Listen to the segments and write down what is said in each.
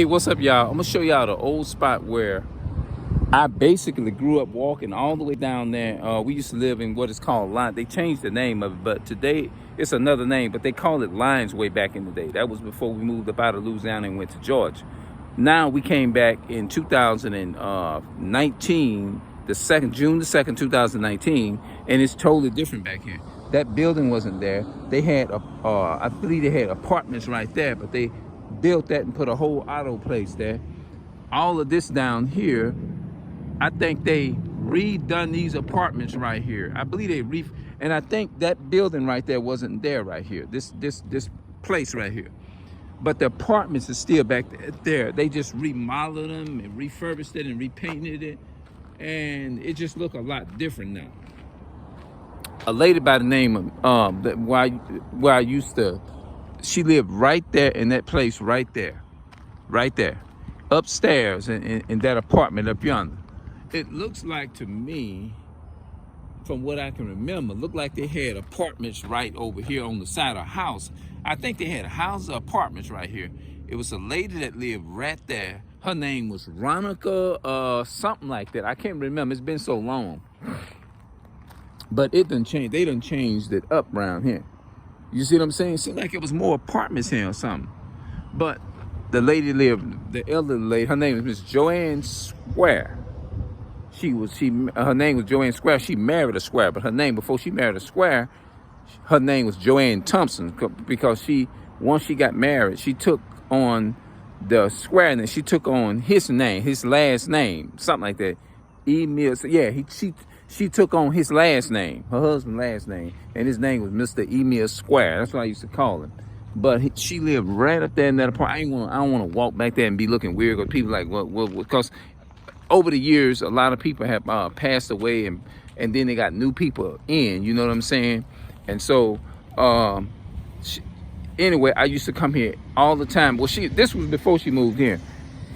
Hey, what's up, y'all? I'm gonna show y'all the old spot where I basically grew up walking all the way down there. We used to live in what is called Line. They changed the name of it, but today it's another name, but they call it Lions way back in the day. That was before we moved up out of Louisiana and went to Georgia. Now we came back in 2019, June the 2nd, 2019, and it's totally different back here. That building wasn't there. They had, I believe they had apartments right there, but they built that and put a whole auto place there. All of this down here, I think they redone these apartments right here. I believe and I think that building right there wasn't there right here. This place right here. But the apartments are still back there. They just remodeled them and refurbished it and repainted it, and it just look a lot different now. A lady by the name of where I used to, she lived right there in that place right there, upstairs in that apartment up yonder. It looks like to me, from what I can remember, looked like they had apartments right over here on the side of a house. I think they had a house or apartments right here. It was a lady that lived right there. Her name was Ronica, something like that. I can't remember. It's been so long. But it done changed. They done changed it up around here. You see what I'm saying? It seemed like it was more apartments here or something. But the lady lived, the elderly lady, her name was Miss Joanne Square. Her name was Joanne Square. She married a Square, but her name before she married a Square, her name was Joanne Thompson, because once she got married, she took on the Square, and then she took on his name, his last name, something like that. She took on his last name, her husband's last name, and his name was Mr. Emil Square. That's what I used to call him. But she lived right up there in that apartment. I don't want to walk back there and be looking weird, because people like, well, because over the years, a lot of people have passed away, and then they got new people in, you know what I'm saying? And so, anyway, I used to come here all the time. Well, this was before she moved here.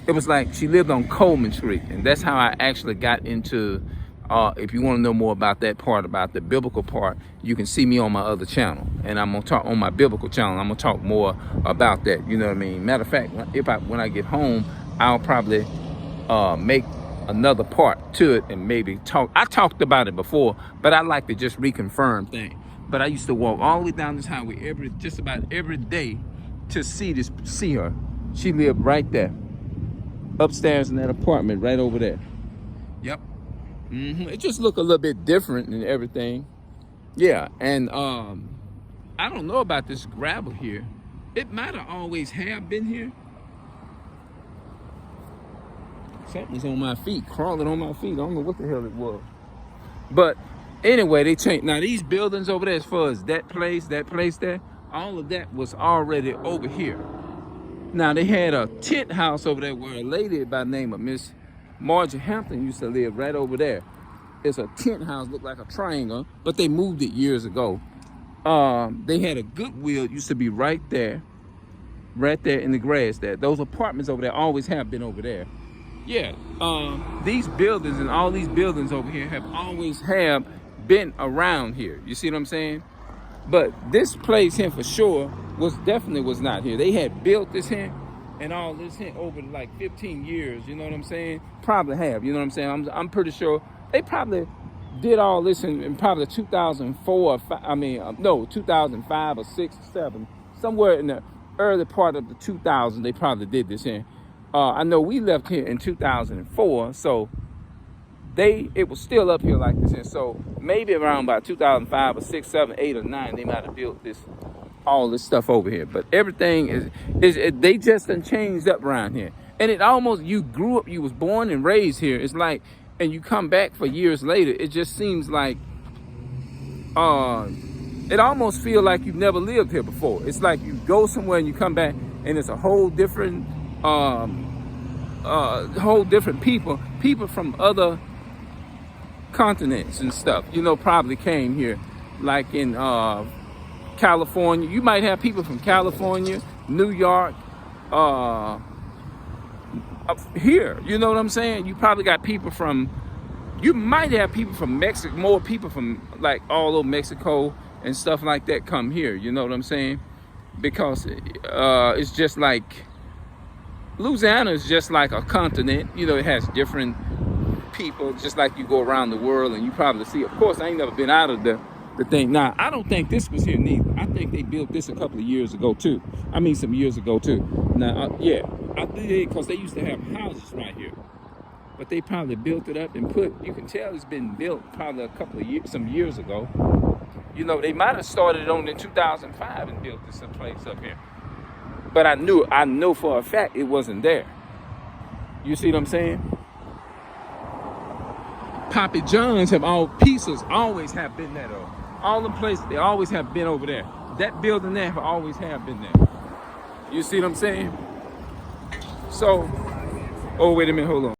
It was like she lived on Coleman Street, and that's how I actually got into, if you want to know more about that part, about the biblical part, you can see me on my other channel, and I'm going to talk on my biblical channel. I'm going to talk more about that, you know what I mean? Matter of fact, when I get home, I'll probably make another part to it and maybe talk. I talked about it before, but I like to just reconfirm things. But I used to walk all the way down this highway just about every day to see her. She lived right there, upstairs in that apartment right over there. Yep. It just looked a little bit different and everything. Yeah, and I don't know about this gravel here. It might have always have been here. Something's on my feet, crawling on my feet. I don't know what the hell it was. But anyway, they changed. Now these buildings over there, as far as that place there, all of that was already over here. Now they had a tent house over there where a lady by the name of Miss Margie Hampton used to live right over there. It's a tent house, looked like a triangle, but they moved it years ago. They had a Goodwill, used to be right there in the grass there. Those apartments over there always have been over there. Yeah, these buildings and all these buildings over here have always been around here. You see what I'm saying? But this place here for sure definitely was not here. They had built this here and all this here over like 15 years. You know what I'm saying? Probably have. You know what I'm saying? I'm pretty sure they probably did all this in probably 2004 or 2005 or 6 or 7, somewhere in the early part of the 2000s. They probably did this here. I know we left here in 2004, so it was still up here like this. And so maybe around about 2005 or 6, 7, 8, or 9, they might have built all this stuff over here. But everything they just done changed up around here. And it almost, you grew up, you was born and raised here. It's like, and you come back for years later, it just seems like, it almost feel like you've never lived here before. It's like you go somewhere and you come back and it's a whole different, people from other continents and stuff, probably came here, like in California. You might have people from California, New York, up here, you know what I'm saying? You probably got people you might have people from Mexico, more people from like all over Mexico and stuff like that come here, you know what I'm saying? Because it's just like, Louisiana is just like a continent. You know, it has different people, just like you go around the world and you probably see. Of course, I ain't never been out of the thing. Now, I don't think this was here neither. I think they built this a couple of years ago too. I mean, some years ago too. Now, yeah, I think because they used to have houses right here, but they probably built it up and put. You can tell it's been built probably a couple of years, some years ago. You know, they might have started it on in 2005 and built this place up here. But I know for a fact it wasn't there. You see what I'm saying? Poppy John's pieces always have been there though. All the places, they always have been over there. That building there always have been there. You see what I'm saying? So, oh, wait a minute, hold on.